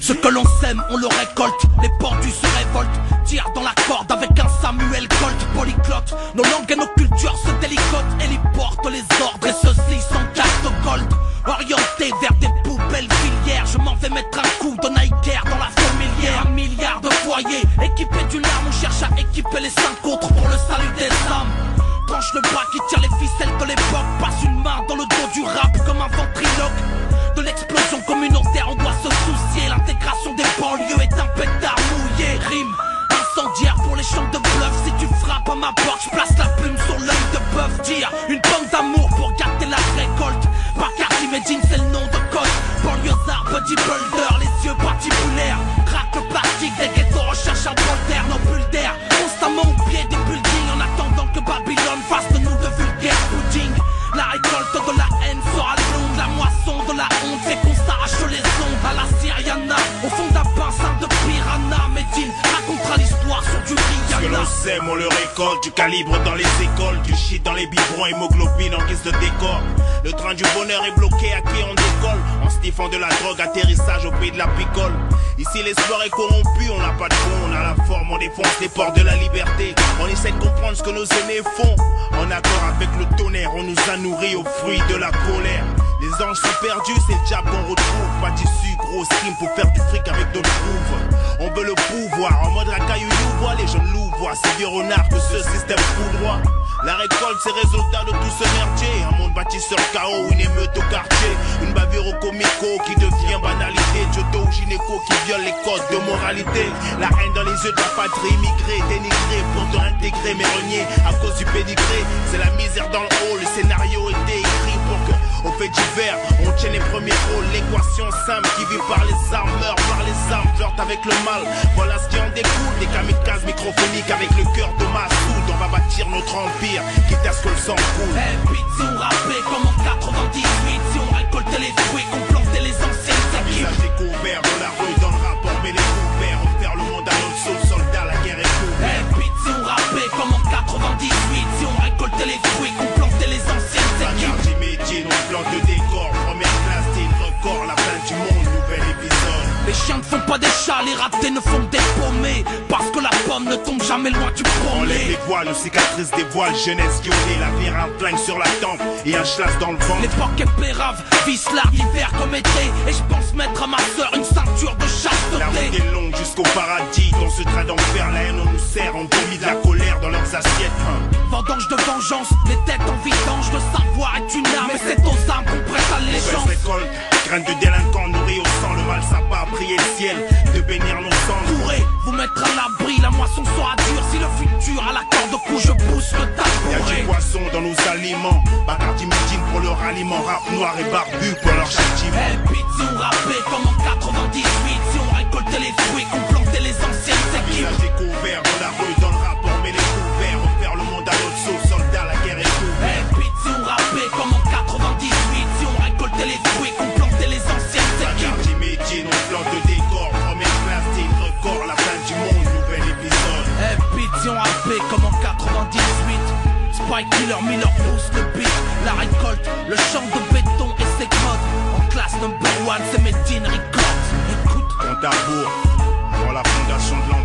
Ce que l'on sème, on le récolte. Les pendus se révoltent, tirent dans la corde avec un Samuel Colt. Polyglotte, nos langues et nos cultures se délicotent. Héliportent les ordres et ceux-ci sont carte gold. Orienté vers des poubelles filières, je m'en vais mettre un coup de Nike dans la fourmilière. 1 milliard de foyers, équipés d'une arme, on cherche à équiper les 5 autres pour le salut des âmes. Tranche le bras qui tire les ficelles de l'époque, passe une main dans le dos du rap comme un ventriloque. De l'explosion communautaire, on doit se soucier. L'intégration des banlieues est un pétard mouillé. Rime incendiaire pour les champs de bluff. Si tu frappes à ma porte, je place la plume sur l'œil de bœuf. Dire une pomme d'amour pour gâter la récolte. Bacardi Medine, c'est le nom de code. Banlieusard, bodybuilder, les yeux patibulaires. Craque le plastique, des ghettos recherchent un voltaire. Nos bulles d'air, constamment au pied des buildings. En attendant que Babylone fasse de nous de vulgaires pudding. La récolte de la haine sera longue. La moisson de la honte fait qu'on s'arrache les ongles. À la Syriana, au fond d'un bassin de piranha. Medine racontera l'histoire sur du Rihanna. Ce que l'on sème, on le récolte. Du calibre dans les écoles, du shit dans les biberons, hémoglobine en guise de décor. Le train du bonheur est bloqué, à qui on décolle. En sniffant de la drogue, atterrissage au pays de la picole. Ici l'espoir est corrompu, on n'a pas de fond, on a la forme, on défonce les portes de la liberté. On essaie de comprendre ce que nos aînés font. En accord avec le tonnerre, on nous a nourris aux fruits de la colère. Les anges sont perdus, c'est le diable qu'on retrouve. Pas d'issue, gros crime, faut faire du fric avec d'autres prouves. On veut le pouvoir, en mode racaillou, voit les jeunes loups voient ces vieux renards que ce système fout droit. La récolte, c'est résultat de tout ce merdier. Un monde bâti sur le chaos, une émeute au quartier. Une bavure au comico qui devient banalité. Jodo ou gynéco qui viole les codes de moralité. La haine dans les yeux de la patrie, immigrée, dénigrée, pourtant intégrée mais reniée à cause du pédigré. C'est la misère dans le haut, le scénario était écrit pour que, au fait divers, on tienne les premiers rôles. L'équation simple qui vit par les armes, meurt par les armes, flirte avec le mal. Voilà ce qui en découle, des kamikazes microphoniques avec le cœur de Massoud. On va bâtir notre empire, quitte à ce que le sang coule. Hey, bitch, si on rappait comme en 98, si on récoltait les fruits, qu'on plantait les anciennes équipes. Visage découvert dans la rue, dans le rap, on met les couverts. On perd le monde à notre sauce, soldat, la guerre est couverte. Hey, bitch, si on rappait comme en 98, si on récoltait les fruits, qu'on plantait les anciennes équipes. Bacardi Medine, on plante le décor. Première classe, c'est une record, la fin du monde, nouvel épisode. Les chiens ne font pas des chats, les ratés ne font des paumés. Parce que la pomme ne tombe jamais loin du On lève pommier. les voiles, nos cicatrices des voiles, jeunesse violée. La vire un flingue sur la tempe et un chlasse dans le ventre. L'époque est pérave, visse l'art hiver comme été. Et je pense mettre à ma sœur une ceinture de La route chasteté. est longue jusqu'au paradis. Dans ce train d'enfer, la haine on nous sert. On vomit de la colère dans leurs assiettes. Vendange de vengeance, les têtes en vidange. Le savoir est une arme, mais c'est aux armes qu'on prête allégeance. Récolte, graines de délinquants nourris au sang. Le mal s'abat, prier le ciel de bénir nos cendres. Courez, vous mettre à l'abri, la moisson sera dure. Si le futur a la corde au cou, je pousse le Y'a du tabouret. poisson dans nos aliments. Bacardi Medine pour leur aliment. Rap noir et barbu pour leur châtiment. Hey, bitch, si on rappait comme en 98, si on récoltait les fruits, qu'on plantait les anciennes équipes. Visage découvert dans la rue, dans le rap, on met les couverts. On perd le monde à notre sauce, soldat, la guerre est couverte. Hey, bitch, si on rappait comme en 98, si on récoltait les fruits, qu'on plantait les anciennes équipes. Bacardi Medine, on plante le décor. Première classe, c'est une record, la fin du monde, nouvel épisode. Hey, bitch, si on rappait comme en 98, Spike Killer, Miller pousse le beat, la récolte, le champ de béton et ses codes. En classe number one, c'est Medine Records. Écoute. Compte à rebours pour la fondation de l'Empire.